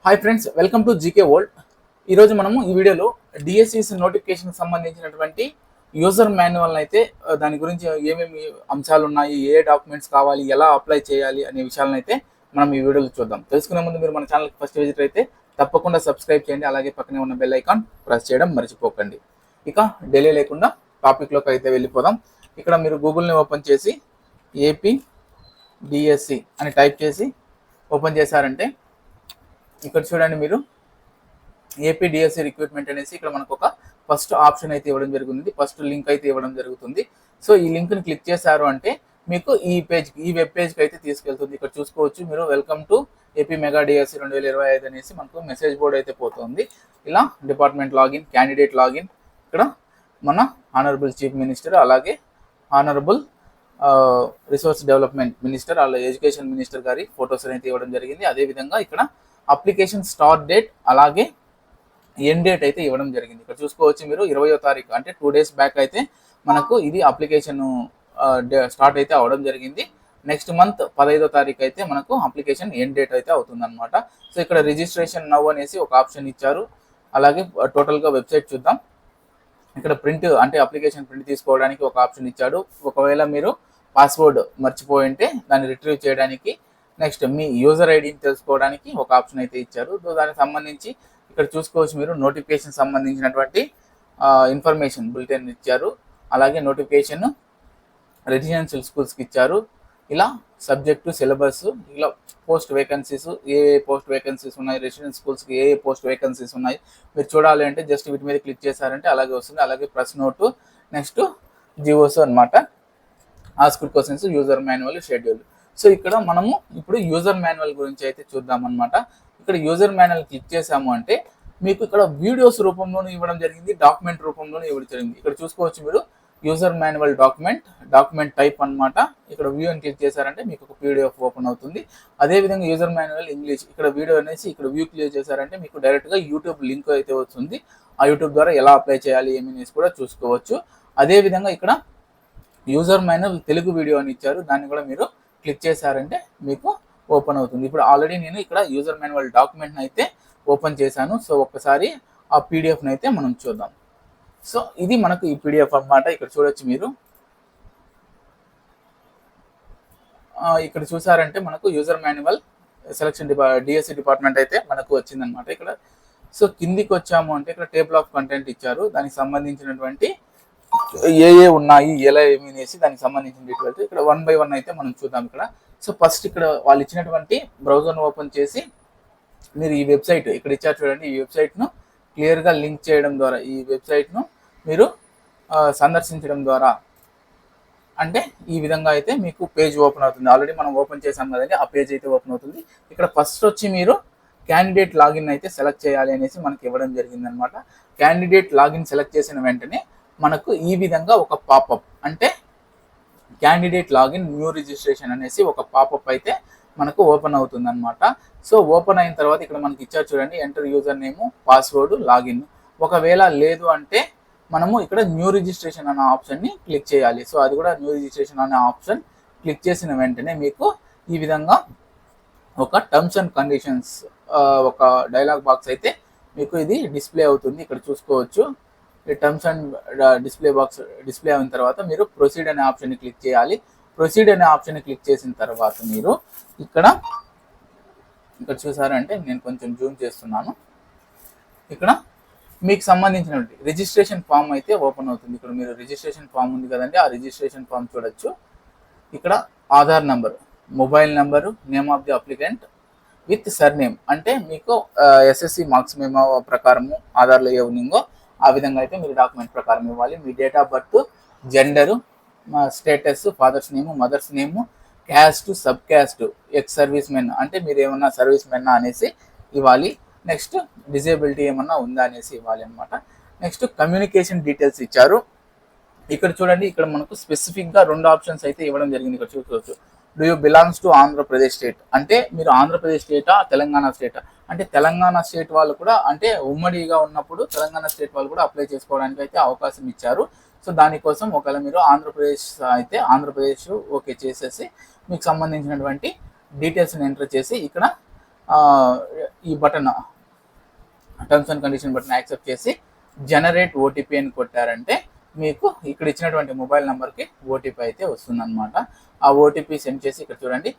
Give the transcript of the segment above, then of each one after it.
Hi friends, welcome to GK world. ఈరోజు మనము ఈ వీడియోలో డిఎస్సిసి నోటిఫికేషన్ సంబంధించినటువంటి యూజర్ మాన్యువల్ అయితే దాని గురించి ఏమేమి అంశాలు ఉన్నాయి, ఏ డాక్యుమెంట్స్ కావాలి, ఎలా అప్లై చేయాలి అనే విషయాలను అయితే మనం ఈ వీడియోలో చూద్దాం. తెలుసుకునే ముందు మీరు మన ఛానల్కి ఫస్ట్ విజిట్ అయితే తప్పకుండా సబ్స్క్రైబ్ చేయండి, అలాగే పక్కనే ఉన్న బెల్ ఐకాన్ ప్రెస్ చేయడం మర్చిపోకండి. ఇక డిలే లేకుండా టాపిక్లోకి అయితే వెళ్ళిపోదాం. ఇక్కడ మీరు గూగుల్ని ఓపెన్ చేసి ఏపీ డిఎస్సి అని టైప్ చేసి ఓపెన్ చేశారంటే ఇక్కడ చూడండి, మీరు ఏపీ డిఎస్సి రిక్రూట్మెంట్ అనేసి ఇక్కడ మనకు ఒక ఫస్ట్ ఆప్షన్ అయితే ఇవ్వడం జరుగుతుంది, ఫస్ట్ లింక్ అయితే ఇవ్వడం జరుగుతుంది. సో ఈ లింక్ని క్లిక్ చేశారు అంటే మీకు ఈ వెబ్ పేజ్కి అయితే తీసుకెళ్తుంది. ఇక్కడ చూసుకోవచ్చు మీరు, welcome to AP mega DSC 2025 అనేసి మనకు మెసేజ్ బోర్డ్ అయితే పోతుంది. ఇలా డిపార్ట్మెంట్ లాగిన్, క్యాండిడేట్ లాగిన్, ఇక్కడ మన ఆనరబుల్ చీఫ్ మినిస్టర్, అలాగే ఆనరబుల్ రిసోర్స్ డెవలప్మెంట్ మినిస్టర్, అలాగే ఎడ్యుకేషన్ మినిస్టర్ గారి ఫొటోస్ అయితే ఇవ్వడం జరిగింది. అదేవిధంగా ఇక్కడ అప్లికేషన్ స్టార్ట్ డేట్ అలాగే ఎండ్ డేట్ అయితే ఇవ్వడం జరిగింది. ఇక్కడ చూసుకోవచ్చు మీరు, 20వ తారీఖు అంటే 2 days బ్యాక్ అయితే మనకు ఇది అప్లికేషన్ స్టార్ట్ అయితే అవ్వడం జరిగింది. నెక్స్ట్ మంత్ 15వ తారీఖు అయితే మనకు అప్లికేషన్ ఎండ్ డేట్ అయితే అవుతుంది అనమాట. సో ఇక్కడ రిజిస్ట్రేషన్ నౌ అనేసి ఒక ఆప్షన్ ఇచ్చారు. అలాగే టోటల్గా వెబ్సైట్ చూద్దాం. ఇక్కడ ప్రింట్ అంటే అప్లికేషన్ ప్రింట్ తీసుకోవడానికి ఒక ఆప్షన్ ఇచ్చాడు. ఒకవేళ మీరు పాస్వర్డ్ మర్చిపోయి ఉంటే దాన్ని రిట్రీవ్ చేయడానికి, నెక్స్ట్ మీ యూజర్ ఐడిని తెలుసుకోవడానికి ఒక ఆప్షన్ అయితే ఇచ్చారు. సో దానికి సంబంధించి ఇక్కడ చూసుకోవచ్చు మీరు, నోటిఫికేషన్ సంబంధించినటువంటి ఇన్ఫర్మేషన్ బులెటిన్ ఇచ్చారు. అలాగే నోటిఫికేషన్ రెసిడెన్షియల్ స్కూల్స్కి ఇచ్చారు. ఇలా సబ్జెక్టు, సిలబస్, ఇలా పోస్ట్ వేకెన్సీస్, ఏ పోస్ట్ వేకెన్సీస్ ఉన్నాయి, రెసిడెన్షియల్ స్కూల్స్కి ఏ పోస్ట్ వేకెన్సీస్ ఉన్నాయి మీరు చూడాలి అంటే జస్ట్ వీటి మీద క్లిక్ చేశారంటే అలాగే వస్తుంది. అలాగే ప్రెస్ నోటు, నెక్స్ట్ జియోస్ అనమాట, asked questions, user manual, schedule. So ఇక్కడ మనము ఇప్పుడు యూజర్ మాన్యువల్ గురించి అయితే చూద్దాం అనమాట. ఇక్కడ యూజర్ మాన్యువల్ క్లిక్ చేసాము అంటే మీకు ఇక్కడ వీడియోస్ రూపంలోనూ ఇవ్వడం జరిగింది, డాక్యుమెంట్ రూపంలోనూ ఇవ్వడం జరిగింది. ఇక్కడ చూసుకోవచ్చు మీరు, యూజర్ మాన్యువల్ డాక్యుమెంట్ టైప్ అనమాట. ఇక్కడ వ్యూ అని క్లిక్ చేశారంటే మీకు ఒక పీడిఎఫ్ ఓపెన్ అవుతుంది. అదేవిధంగా యూజర్ మాన్యువల్ ఇంగ్లీష్, ఇక్కడ వీడియో అనేసి ఇక్కడ వ్యూ క్లిక్ చేశారంటే మీకు డైరెక్ట్గా యూట్యూబ్ లింక్ అయితే వస్తుంది. ఆ యూట్యూబ్ ద్వారా ఎలా అప్లై చేయాలి ఏమనేసి కూడా చూసుకోవచ్చు. అదేవిధంగా ఇక్కడ యూజర్ మాన్యువల్ తెలుగు వీడియో అని ఇచ్చారు, దాన్ని కూడా మీరు క్లిక్ చేశారంటే మీకు ఓపెన్ అవుతుంది. ఇప్పుడు ఆల్రెడీ నేను ఇక్కడ యూజర్ మాన్యువల్ డాక్యుమెంట్ని అయితే ఓపెన్ చేశాను. సో ఒక్కసారి ఆ పీడిఎఫ్ని అయితే మనం చూద్దాం. సో ఇది మనకు ఈ పీడిఎఫ్ అన్నమాట. ఇక్కడ చూడొచ్చు మీరు, ఇక్కడ చూసారంటే మనకు user manual selection DSC department అయితే మనకు వచ్చిందనమాట. ఇక్కడ సో కిందికి వచ్చాము అంటే ఇక్కడ టేబుల్ ఆఫ్ కంటెంట్ ఇచ్చారు, దానికి సంబంధించినటువంటి ఏ ఉన్నాయి, ఎలా ఏమి అనేసి దానికి సంబంధించిన డీటెయిల్స్ ఇక్కడ 1 by 1 అయితే మనం చూద్దాం. ఇక్కడ సో ఫస్ట్ ఇక్కడ వాళ్ళు ఇచ్చినటువంటి బ్రౌజర్ను ఓపెన్ చేసి మీరు ఈ వెబ్సైట్ ఇక్కడ ఇచ్చారు చూడండి, ఈ వెబ్సైట్ను క్లియర్గా లింక్ చేయడం ద్వారా, ఈ వెబ్సైట్ను మీరు సందర్శించడం ద్వారా అంటే ఈ విధంగా అయితే మీకు పేజ్ ఓపెన్ అవుతుంది. ఆల్రెడీ మనం ఓపెన్ చేసాం కదండి, ఆ పేజ్ అయితే ఓపెన్ అవుతుంది. ఇక్కడ ఫస్ట్ వచ్చి మీరు క్యాండిడేట్ లాగిన్ అయితే సెలెక్ట్ చేయాలి అనేసి మనకి ఇవ్వడం జరిగింది అనమాట. క్యాండిడేట్ లాగిన్ సెలెక్ట్ చేసిన వెంటనే మనకు ఈ విధంగా ఒక పాపప్, అంటే క్యాండిడేట్ లాగిన్ న్యూ రిజిస్ట్రేషన్ అనేసి ఒక పాపప్ అయితే మనకు ఓపెన్ అవుతుంది అనమాట. సో ఓపెన్ అయిన తర్వాత ఇక్కడ మనకి ఇచ్చారు చూడండి, enter user name, password, login. ఒకవేళ లేదు అంటే మనము ఇక్కడ న్యూ రిజిస్ట్రేషన్ అనే ఆప్షన్ని క్లిక్ చేయాలి. సో అది కూడా న్యూ రిజిస్ట్రేషన్ అనే ఆప్షన్ క్లిక్ చేసిన వెంటనే మీకు ఈ విధంగా ఒక టర్మ్స్ అండ్ కండిషన్స్ ఒక డైలాగ్ బాక్స్ అయితే మీకు ఇది డిస్ప్లే అవుతుంది. ఇక్కడ చూసుకోవచ్చు, ఈ terms and display box display అయిన తర్వాత మీరు ప్రొసీడ్ అనే ఆప్షన్ని క్లిక్ చేయాలి. ప్రొసీడ్ అనే ఆప్షన్ని క్లిక్ చేసిన తర్వాత మీరు ఇక్కడ చూసారంటే నేను కొంచెం జూమ్ చేస్తున్నాను. ఇక్కడ మీకు సంబంధించినటువంటి రిజిస్ట్రేషన్ ఫామ్ అయితే ఓపెన్ అవుతుంది. ఇక్కడ మీరు రిజిస్ట్రేషన్ ఫామ్ ఉంది కదండి, ఆ రిజిస్ట్రేషన్ ఫామ్ చూడొచ్చు. ఇక్కడ Aadhaar number, mobile number, name of the applicant with surname, అంటే మీకు ఎస్ఎస్సి మార్క్స్ మేమో ప్రకారము ఆధార్లో ఏ ఉన్నిందో ఆ విధంగా అయితే మీరు డాక్యుమెంట్ ప్రకారం ఇవ్వాలి. మీ date of birth, gender, status, father's name, mother's name, caste, sub caste, ex service men అంటే మీరు ఏమన్నా సర్వీస్ మెన్నా అనేసి ఇవ్వాలి. నెక్స్ట్ డిజేబిలిటీ ఏమన్నా ఉందా అనేసి ఇవ్వాలి అనమాట. నెక్స్ట్ కమ్యూనికేషన్ డీటెయిల్స్ ఇచ్చారు. ఇక్కడ చూడండి, ఇక్కడ మనకు స్పెసిఫిక్గా 2 ఆప్షన్స్ అయితే ఇవ్వడం జరిగింది. ఇక్కడ చూసుకోవచ్చు, do you belongs to Andhra Pradesh state, అంటే మీరు ఆంధ్రప్రదేశ్ స్టేటా, తెలంగాణ స్టేటా. అంటే తెలంగాణ స్టేట్ వాళ్ళు కూడా, అంటే ఉమ్మడిగా ఉన్నప్పుడు తెలంగాణ స్టేట్ వాళ్ళు కూడా అప్లై చేసుకోవడానికి అయితే అవకాశం ఇచ్చారు. సో దానికోసం ఒకవేళ మీరు ఆంధ్రప్రదేశ్ అయితే ఆంధ్రప్రదేశ్ ఓకే చేసేసి మీకు సంబంధించినటువంటి డీటెయిల్స్ని ఎంటర్ చేసి ఇక్కడ ఈ button terms and condition button accept చేసి జనరేట్ ఓటీపీ అని కొట్టారంటే మీకు ఇక్కడ ఇచ్చినటువంటి మొబైల్ నెంబర్కి ఓటీపీ అయితే వస్తుందన్నమాట. ఆ ఓటీపీ సెండ్ చేసి ఇక్కడ చూడండి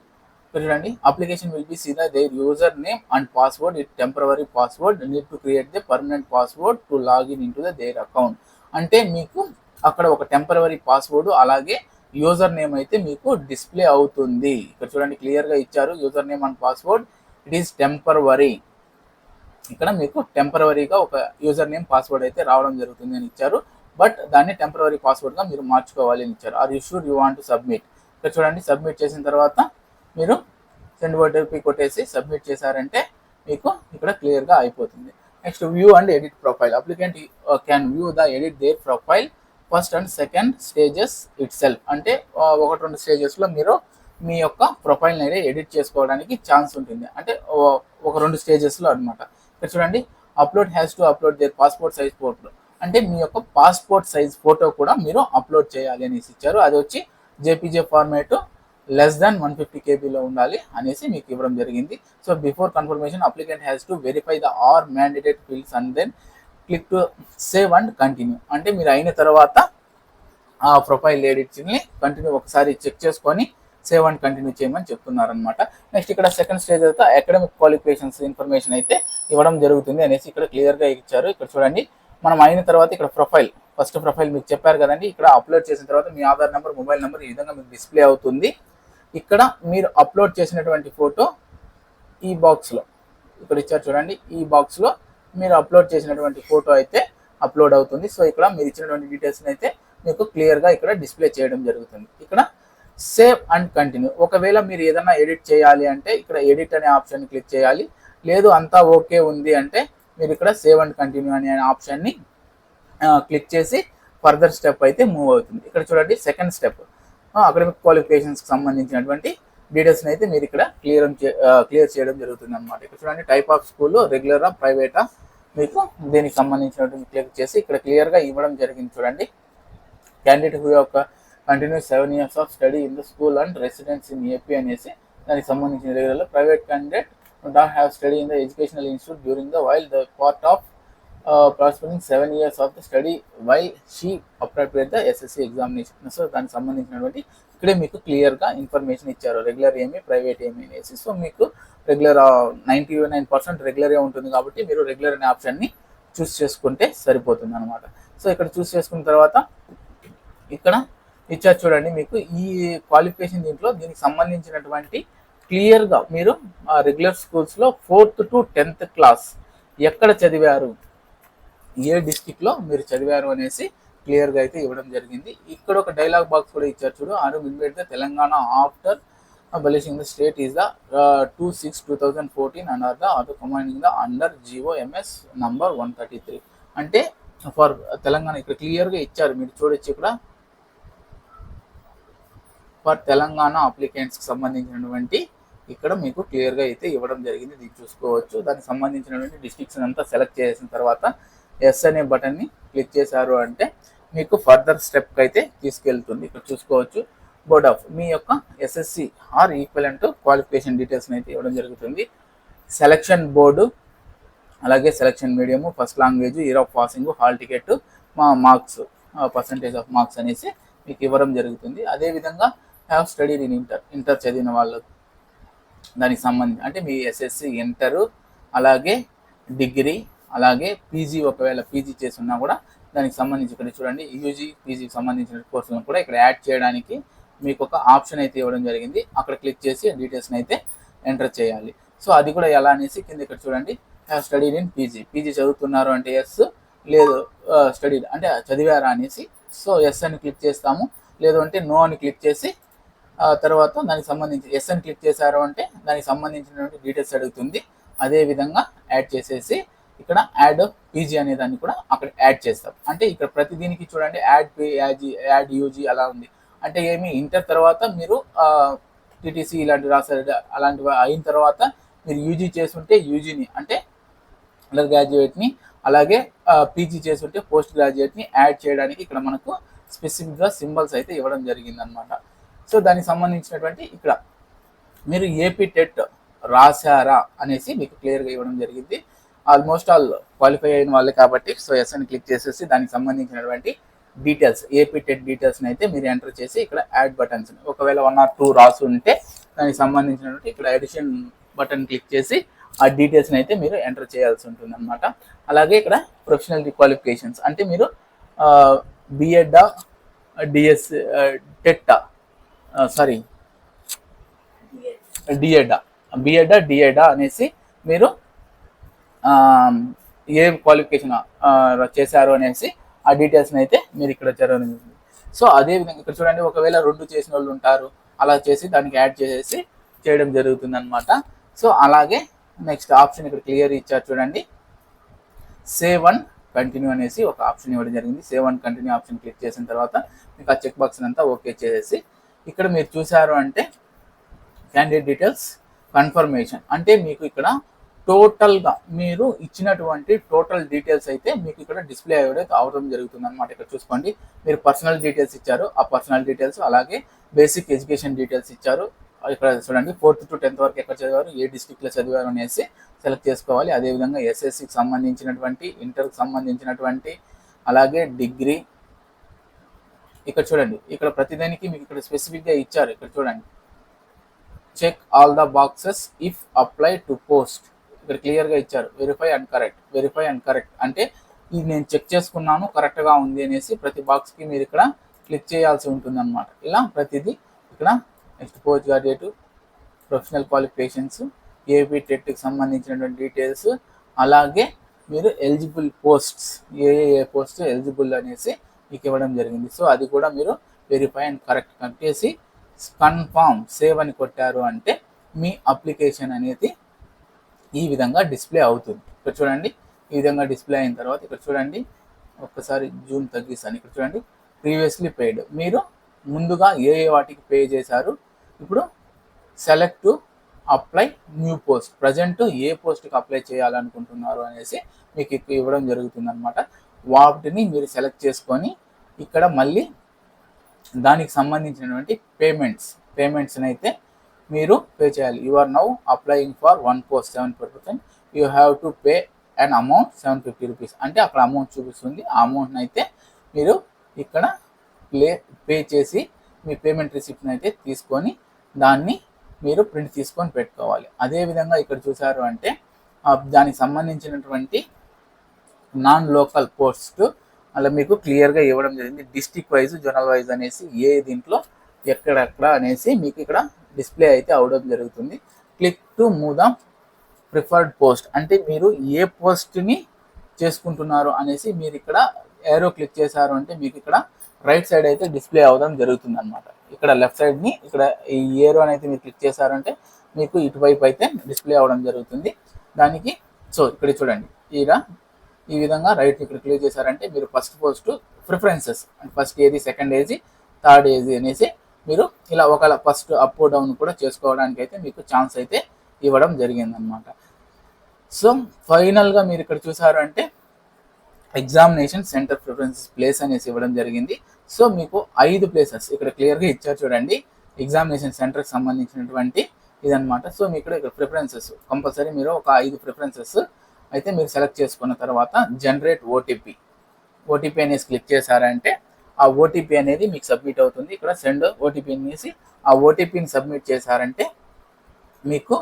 application will be see there user name and password, it temporary password, need to create the permanent password to login in to their account. అంటే మీకు అక్కడ ఒక టెంపరరీ పాస్వర్డ్ అలాగే యూజర్ నేమ్ అయితే మీకు డిస్ప్లే అవుతుంది. ఇక్కడ చూడండి క్లియర్గా ఇచ్చారు, user name and password it is temporary. ఇక్కడ మీకు టెంపరవరీగా ఒక యూజర్ నేమ్ పాస్వర్డ్ అయితే రావడం జరుగుతుంది అని ఇచ్చారు, బట్ దాన్ని టెంపరరీ పాస్వర్డ్గా మీరు మార్చుకోవాలి అని ఇచ్చారు. Are you sure you want to submit. ఇక్కడ చూడండి సబ్మిట్ చేసిన తర్వాత మీరు సెండ్ ఓటీపీ కొట్టేసి సబ్మిట్ చేశారంటే మీకు ఇక్కడ క్లియర్గా అయిపోతుంది. Next view and edit profile. Applicant can view the edit there profile first and second stages it self. అంటే 1-2 స్టేజెస్లో మీరు మీ యొక్క ప్రొఫైల్ని అయితే ఎడిట్ చేసుకోవడానికి ఛాన్స్ ఉంటుంది. అంటే ఒక 2 స్టేజెస్లో అనమాట. ఇక్కడ చూడండి upload has to upload their passport size photo. అంటే మీ యొక్క పాస్పోర్ట్ సైజ్ ఫోటో కూడా మీరు అప్లోడ్ చేయాలి అనేసి ఇచ్చారు. అది వచ్చి జేపీజే ఫార్మేట్ లెస్ దాన్ 150 కేబీలో ఉండాలి అనేసి మీకు ఇవ్వడం జరిగింది. So before confirmation applicant has to verify the are mandated fields and then click to save and continue. అంటే మీరు అయిన తర్వాత ఆ ప్రొఫైల్ ఎడిట్ని కంటిన్యూ ఒకసారి చెక్ చేసుకొని సేవ్ అండ్ కంటిన్యూ చేయమని చెప్తున్నారనమాట. నెక్స్ట్ ఇక్కడ సెకండ్ స్టేజ్ అయితే అకాడమిక్ క్వాలిఫికేషన్స్ ఇన్ఫర్మేషన్ అయితే ఇవ్వడం జరుగుతుంది అనేసి ఇక్కడ క్లియర్గా ఇచ్చారు. ఇక్కడ చూడండి మనం అయిన తర్వాత ఇక్కడ ఫస్ట్ ప్రొఫైల్ మీకు చెప్పారు కదండి, ఇక్కడ అప్లోడ్ చేసిన తర్వాత మీ ఆధార్ నెంబర్, మొబైల్ నెంబర్ ఈ విధంగా మీకు డిస్ప్లే అవుతుంది. ఇక్కడ మీరు అప్లోడ్ చేసినటువంటి ఫోటో ఈ బాక్స్లో ఇక్కడ ఇచ్చారు చూడండి, ఈ బాక్స్లో మీరు అప్లోడ్ చేసినటువంటి ఫోటో అయితే అప్లోడ్ అవుతుంది. సో ఇక్కడ మీరు ఇచ్చినటువంటి డీటెయిల్స్ని అయితే మీకు క్లియర్గా ఇక్కడ డిస్ప్లే చేయడం జరుగుతుంది. ఇక్కడ సేవ్ అండ్ కంటిన్యూ. ఒకవేళ మీరు ఏదైనా ఎడిట్ చేయాలి అంటే ఇక్కడ ఎడిట్ అనే ఆప్షన్ క్లిక్ చేయాలి. లేదు అంతా ఓకే ఉంది అంటే మీరు ఇక్కడ సేవ్ అండ్ కంటిన్యూ అనే ఆప్షన్ని క్లిక్ చేసి ఫర్దర్ స్టెప్ అయితే మూవ్ అవుతుంది. ఇక్కడ చూడండి సెకండ్ స్టెప్ అకాడమిక్ క్వాలిఫికేషన్స్కి సంబంధించినటువంటి డీటెయిల్స్ని అయితే మీరు ఇక్కడ క్లియర్ చేయడం జరుగుతుంది అనమాట. ఇక్కడ చూడండి టైప్ ఆఫ్ స్కూల్, రెగ్యులరా, ప్రైవేటా, మీకు దీనికి సంబంధించినటువంటి క్లిక్ చేసి ఇక్కడ క్లియర్గా ఇవ్వడం జరిగింది. చూడండి క్యాండిడేట్ హూ యొక్క continuous 7 years of study in the school and residence in AP అనేసి దానికి సంబంధించిన రెగ్యులర్లో private candidate not have studied in the educational institute during the while the part of prospering 7 years of the study while she appropriate the SSC examination. So దానికి సంబంధించినటువంటి ఇక్కడే మీకు క్లియర్గా information ఇచ్చారు, రెగ్యులర్ ఏమి ప్రైవేట్ ఏమి అనేసి. సో మీకు రెగ్యులర్ 99% రెగ్యులరే ఉంటుంది కాబట్టి మీరు రెగ్యులర్ అనే ఆప్షన్ని చూస్ చేసుకుంటే సరిపోతుంది అనమాట. సో ఇక్కడ చూస్ చేసుకున్న తర్వాత ఇక్కడ ఇచ్చారు చూడండి మీకు ఈ క్వాలిఫికేషన్ దీంట్లో దీనికి సంబంధించినటువంటి క్లియర్గా మీరు రెగ్యులర్ స్కూల్స్లో 4th to 10th క్లాస్ ఎక్కడ చదివారు, ఏ డిస్టిక్లో మీరు చదివారు అనేసి క్లియర్గా అయితే ఇవ్వడం జరిగింది. ఇక్కడ ఒక డైలాగ్ బాక్స్ కూడా ఇచ్చారు చూడు, ఆరు మిడ్వేట్ the Telangana after abolishing the state is the 2/6/2014 and are the auto commanding the under GOMS number 133. అంటే ఫర్ తెలంగాణ ఇక్కడ క్లియర్గా ఇచ్చారు, మీరు చూడొచ్చు ఇక్కడ ఫర్ తెలంగాణ అప్లికెంట్స్కి సంబంధించినటువంటి ఇక్కడ మీకు క్లియర్గా అయితే ఇవ్వడం జరిగింది. ఇది చూసుకోవచ్చు. దానికి సంబంధించినటువంటి డిస్ట్రిక్ట్స్ అంతా సెలెక్ట్ చేసిన తర్వాత ఎస్ అనే బటన్ని క్లిక్ చేశారు అంటే మీకు ఫర్దర్ స్టెప్కి అయితే తీసుకెళ్తుంది. ఇక్కడ చూసుకోవచ్చు బోర్డ్ ఆఫ్ మీ యొక్క SSC ఆర్ ఈక్వలెంట్ క్వాలిఫికేషన్ డీటెయిల్స్ని అయితే ఇవ్వడం జరుగుతుంది. సెలక్షన్ బోర్డు, అలాగే selection medium, first language, year of passing, hall ticket, marks, percentage of marks అనేసి మీకు ఇవ్వడం జరుగుతుంది. అదేవిధంగా హ్యావ్ స్టడీడ్ ఇన్ ఇంటర్ చదివిన వాళ్ళు దానికి సంబంధించి అంటే మీ SSC ఇంటరు, అలాగే డిగ్రీ, అలాగే పీజీ, ఒకవేళ పీజీ చేసి ఉన్నా కూడా దానికి సంబంధించి ఇక్కడ చూడండి యూజీ పీజీకి సంబంధించిన కోర్సులను కూడా ఇక్కడ యాడ్ చేయడానికి మీకు ఒక ఆప్షన్ అయితే ఇవ్వడం జరిగింది. అక్కడ క్లిక్ చేసి డీటెయిల్స్ని అయితే ఎంటర్ చేయాలి. సో అది కూడా ఎలా అనేసి కింద ఇక్కడ చూడండి హ్యావ్ స్టడీడ్ ఇన్ పీజీ చదువుతున్నారు అంటే ఎస్, లేదు స్టడీడ్ అంటే చదివారా అనేసి సో ఎస్ అని క్లిక్ చేస్తాము, లేదు అంటే నో అని క్లిక్ చేసి తర్వాత దానికి సంబంధించి ఎస్ అని క్లిక్ చేశారు అంటే దానికి సంబంధించినటువంటి డీటెయిల్స్ అడుగుతుంది. అదేవిధంగా యాడ్ చేసేసి ఇక్కడ యాడ్ పీజీ అనే దాన్ని కూడా అక్కడ యాడ్ చేస్తాం. అంటే ఇక్కడ ప్రతి దీనికి చూడండి యాడ్ యూజీ అలా ఉంది. అంటే ఏమి ఇంటర్ తర్వాత మీరు టీటీసీ ఇలాంటివి రాసారు, అలాంటివి అయిన తర్వాత మీరు యూజీ చేస్తుంటే యూజీని అంటే అండర్ గ్రాడ్యుయేట్ని, అలాగే పీజీ చేస్తుంటే పోస్ట్ గ్రాడ్యుయేట్ని యాడ్ చేయడానికి ఇక్కడ మనకు స్పెసిఫిక్గా సింబల్స్ అయితే ఇవ్వడం జరిగిందనమాట. సో దానికి సంబంధించినటువంటి ఇక్కడ మీరు ఏపీ టెట్ రాశారా అనేసి మీకు క్లియర్గా ఇవ్వడం జరిగింది. ఆల్మోస్ట్ ఆల్ క్వాలిఫై అయిన వాళ్ళే కాబట్టి సో ఎస్ అని క్లిక్ చేసేసి దానికి సంబంధించినటువంటి డీటెయిల్స్ ఏపీ టెట్ డీటెయిల్స్ని అయితే మీరు ఎంటర్ చేసి ఇక్కడ యాడ్ బటన్స్, ఒకవేళ 1 or 2 రాసి ఉంటే దానికి సంబంధించినటువంటి ఇక్కడ ఎడిషన్ బటన్ క్లిక్ చేసి ఆ డీటెయిల్స్ని అయితే మీరు ఎంటర్ చేయాల్సి ఉంటుంది అనమాట. అలాగే ఇక్కడ ప్రొఫెషనల్ క్వాలిఫికేషన్స్ అంటే మీరు బిఎడ్డా డిఎస్ టెట్టా సారీ డిఎడ్డా అనేసి మీరు ఏ క్వాలిఫికేషన్ చేశారు అనేసి ఆ డీటెయిల్స్ని అయితే మీరు ఇక్కడ జరగనుంది. సో అదేవిధంగా ఇక్కడ చూడండి, ఒకవేళ 2 చేసిన వాళ్ళు ఉంటారు, అలా చేసి దానికి యాడ్ చేసేసి చేయడం జరుగుతుంది అనమాట. సో అలాగే నెక్స్ట్ ఆప్షన్ ఇక్కడ క్లియర్ ఇచ్చారు చూడండి, సేవ్ అండ్ కంటిన్యూ అనేసి ఒక ఆప్షన్ ఇవ్వడం జరిగింది. Save and continue option click చేసిన తర్వాత మీకు ఆ చెక్ బాక్స్ అంతా ఓకే చేసేసి ఇక్కడ మీరు చూసారు అంటే క్యాండిడేట్ డీటెయిల్స్ కన్ఫర్మేషన్ అంటే మీకు ఇక్కడ టోటల్గా మీరు ఇచ్చినటువంటి టోటల్ డీటెయిల్స్ అయితే మీకు ఇక్కడ డిస్ప్లే అవడం జరుగుతుంది అనమాట. ఇక్కడ చూసుకోండి, మీరు పర్సనల్ డీటెయిల్స్ ఇచ్చారు, ఆ పర్సనల్ డీటెయిల్స్, అలాగే బేసిక్ ఎడ్యుకేషన్ డీటెయిల్స్ ఇచ్చారు. ఇక్కడ చూడండి 4th to 10th వరకు ఎక్కడ చదివారు, ఏ డిస్ట్రిక్ట్లో చదివారు అనేసి సెలెక్ట్ చేసుకోవాలి. అదేవిధంగా ఎస్ఎస్సికి సంబంధించినటువంటి, ఇంటర్కి సంబంధించినటువంటి, అలాగే డిగ్రీ. ఇక్కడ చూడండి, ఇక్కడ ప్రతిదానికి మీకు ఇక్కడ స్పెసిఫిక్గా ఇచ్చారు. ఇక్కడ చూడండి, check all the boxes if apply to post, ఇక్కడ క్లియర్గా ఇచ్చారు. వెరిఫై అండ్ కరెక్ట్ అంటే ఇది నేను చెక్ చేసుకున్నాను కరెక్ట్గా ఉంది అనేసి ప్రతి బాక్స్కి మీరు ఇక్కడ క్లిక్ చేయాల్సి ఉంటుంది అనమాట. ఇలా ప్రతిదీ ఇక్కడ next post graduate, professional qualifications, AP టెట్కి సంబంధించినటువంటి డీటెయిల్స్, అలాగే మీరు ఎలిజిబుల్ పోస్ట్స్ ఏ పోస్ట్ ఎలిజిబుల్ అనేసి మీకు ఇవ్వడం జరిగింది. సో అది కూడా మీరు వెరిఫై అండ్ కరెక్ట్ కట్టేసి కన్ఫామ్ సేవ్ అని కొట్టారు అంటే మీ అప్లికేషన్ అనేది ఈ విధంగా డిస్ప్లే అవుతుంది. ఇక్కడ చూడండి, ఈ విధంగా డిస్ప్లే అయిన తర్వాత ఇక్కడ చూడండి, ఒక్కసారి జూమ్ తగ్గిస్తాను. ఇక్కడ చూడండి, ప్రీవియస్లీ పెయిడ్, మీరు ముందుగా ఏ వాటికి పే చేశారు, ఇప్పుడు select apply new post, present ఏ పోస్ట్కి అప్లై చేయాలనుకుంటున్నారు అనేసి మీకు ఇవ్వడం జరుగుతుంది అనమాట. వాటిని మీరు సెలెక్ట్ చేసుకొని ఇక్కడ మళ్ళీ దానికి సంబంధించినటువంటి పేమెంట్స్ని అయితే మీరు పే చేయాలి. You are now applying for 1 post 7%, you have to pay an amount 750 rupees అంటే అక్కడ అమౌంట్ చూపిస్తుంది. ఆ అమౌంట్ని అయితే మీరు ఇక్కడ పే చేసి మీ పేమెంట్ రిసిప్ట్ని అయితే తీసుకొని దాన్ని మీరు ప్రింట్ తీసుకొని పెట్టుకోవాలి. అదేవిధంగా ఇక్కడ చూసారు అంటే దానికి సంబంధించినటువంటి నాన్ లోకల్ పోస్ట్ అలా మీకు క్లియర్గా ఇవ్వడం జరిగింది. డిస్ట్రిక్ట్ వైజ్, జోనల్ వైజ్ అనేసి ఏ దీంట్లో ఎక్కడెక్కడ అనేసి మీకు ఇక్కడ డిస్ప్లే అయితే అవడం జరుగుతుంది. Click to move the preferred post అంటే మీరు ఏ పోస్ట్ని చేసుకుంటున్నారు అనేసి మీరు ఇక్కడ ఏరో క్లిక్ చేశారు అంటే మీకు ఇక్కడ రైట్ సైడ్ అయితే డిస్ప్లే అవ్వడం జరుగుతుంది అనమాట. ఇక్కడ లెఫ్ట్ సైడ్ని ఇక్కడ ఈ ఏరో అనేది మీరు క్లిక్ చేశారంటే మీకు ఇటువైపు అయితే డిస్ప్లే అవ్వడం జరుగుతుంది దానికి. సో ఇక్కడ చూడండి, ఈ విధంగా రైట్ ఇక్కడ క్లిక్ చేశారంటే మీరు ఫస్ట్ పోస్ట్ ప్రిఫరెన్సెస్, ఫస్ట్ ఏది, సెకండ్ ఏది, థర్డ్ ఏది అనేసి మీరు ఇలా ఒకవేళ ఫస్ట్ అప్ డౌన్ కూడా చేసుకోవడానికి అయితే మీకు ఛాన్స్ అయితే ఇవ్వడం జరిగిందనమాట. సో ఫైనల్గా మీరు ఇక్కడ చూసారు అంటే ఎగ్జామినేషన్ సెంటర్ ప్రిఫరెన్సెస్ ప్లేస్ అనేసి ఇవ్వడం జరిగింది. సో మీకు 5 ప్లేసెస్ ఇక్కడ క్లియర్గా ఇచ్చారు చూడండి, ఎగ్జామినేషన్ సెంటర్కి సంబంధించినటువంటి ఇదనమాట. సో మీకు ఇక్కడ ప్రిఫరెన్సెస్ కంపల్సరీ మీరు ఒక 5 ప్రిఫరెన్సెస్ అయితే మీరు సెలెక్ట్ చేసుకున్న తర్వాత జనరేట్ ఓటీపీ అనేసి క్లిక్ చేశారంటే ఆ ఓటీపీ అనేది మీకు సబ్మిట్ అవుతుంది. ఇక్కడ సెండ్ ఓటీపీ అనేసి ఆ ఓటీపీని సబ్మిట్ చేశారంటే మీకు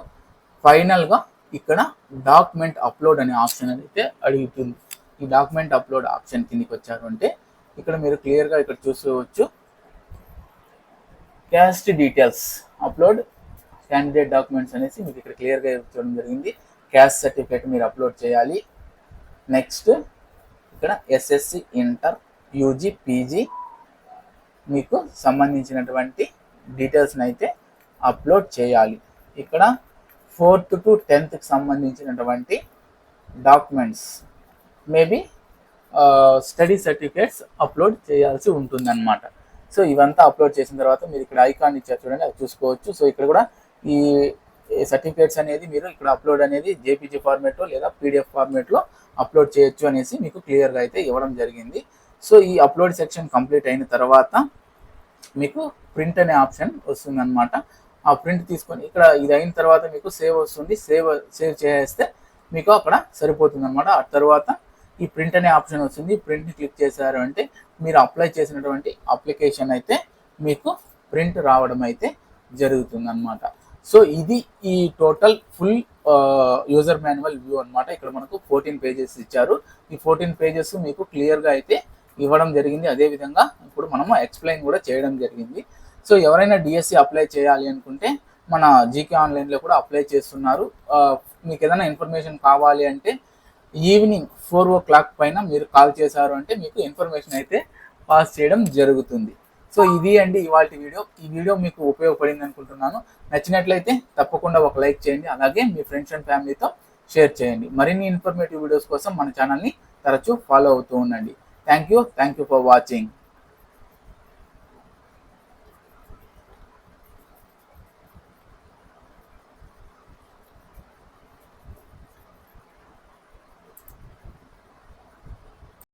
ఫైనల్గా ఇక్కడ డాక్యుమెంట్ అప్లోడ్ అనే ఆప్షన్ అయితే అడుగుతుంది. ఈ డాక్యుమెంట్ అప్లోడ్ ఆప్షన్ కిందకి వచ్చారు అంటే ఇక్కడ మీరు క్లియర్గా ఇక్కడ చూసుకోవచ్చు, caste details upload candidate documents అనేసి మీకు ఇక్కడ క్లియర్గా చూడడం జరిగింది. క్యాస్ట్ సర్టిఫికేట్ మీరు అప్లోడ్ చేయాలి. నెక్స్ట్ ఇక్కడ ఎస్ఎస్సి, ఇంటర్, యూజీ, పీజీ మీకు సంబంధించినటువంటి డీటెయిల్స్ని అయితే అప్లోడ్ చేయాలి. ఇక్కడ 4th to 10th సంబంధించినటువంటి documents maybe study certificates upload చేయాల్సి ఉంటుందన్నమాట. సో ఇవంతా అప్లోడ్ చేసిన తర్వాత మీరు ఇక్కడ ఐకాన్ ఇచ్చారు చూడండి, అది చూసుకోవచ్చు. సో ఇక్కడ కూడా ఈ సర్టిఫికేట్స్ అనేది మీరు ఇక్కడ అప్లోడ్ అనేది జేపీజీ ఫార్మేట్లో లేదా పీడిఎఫ్ ఫార్మేట్లో అప్లోడ్ చేయొచ్చు అనేసి మీకు క్లియర్గా అయితే ఇవ్వడం జరిగింది. సో ఈ అప్లోడ్ సెక్షన్ కంప్లీట్ అయిన తర్వాత మీకు ప్రింట్ అనే ఆప్షన్ వస్తుందన్నమాట. ఆ ప్రింట్ తీసుకొని ఇక్కడ ఇది అయిన తర్వాత మీకు సేవ్ వస్తుంది, సేవ్ చేస్తే మీకు అక్కడ సరిపోతుంది అనమాట. ఆ తర్వాత ఈ ప్రింట్ అనే ఆప్షన్ వస్తుంది. ప్రింట్ని క్లిక్ చేశారు అంటే మీరు అప్లై చేసినటువంటి అప్లికేషన్ అయితే మీకు ప్రింట్ రావడం అయితే జరుగుతుంది అనమాట. సో ఇది ఈ total full user manual view అనమాట. ఇక్కడ మనకు 14 పేజెస్ ఇచ్చారు. ఈ 14 పేజెస్ మీకు క్లియర్గా అయితే ఇవ్వడం జరిగింది. అదేవిధంగా ఇప్పుడు మనము ఎక్స్ప్లెయిన్ కూడా చేయడం జరిగింది. సో ఎవరైనా డిఎస్సి అప్లై చేయాలి అనుకుంటే మన జీకే ఆన్లైన్లో కూడా అప్లై చేస్తున్నారు. మీకు ఏదైనా ఇన్ఫర్మేషన్ కావాలి అంటే ఈవినింగ్ 4 o'clock పైన మీరు కాల్ చేశారు అంటే మీకు ఇన్ఫర్మేషన్ అయితే పాస్ చేయడం జరుగుతుంది. సో ఇది అండి ఇవాల్టి వీడియో. ఈ వీడియో మీకు ఉపయోగపడింది అనుకుంటున్నాను. నచ్చినట్లయితే తప్పకుండా ఒక లైక్ చేయండి, అలాగే మీ ఫ్రెండ్స్ అండ్ ఫ్యామిలీతో షేర్ చేయండి. మరిన్ని ఇన్ఫర్మేటివ్ వీడియోస్ కోసం మన ఛానల్ని తరచూ ఫాలో అవుతూ ఉండండి. Thank you for watching.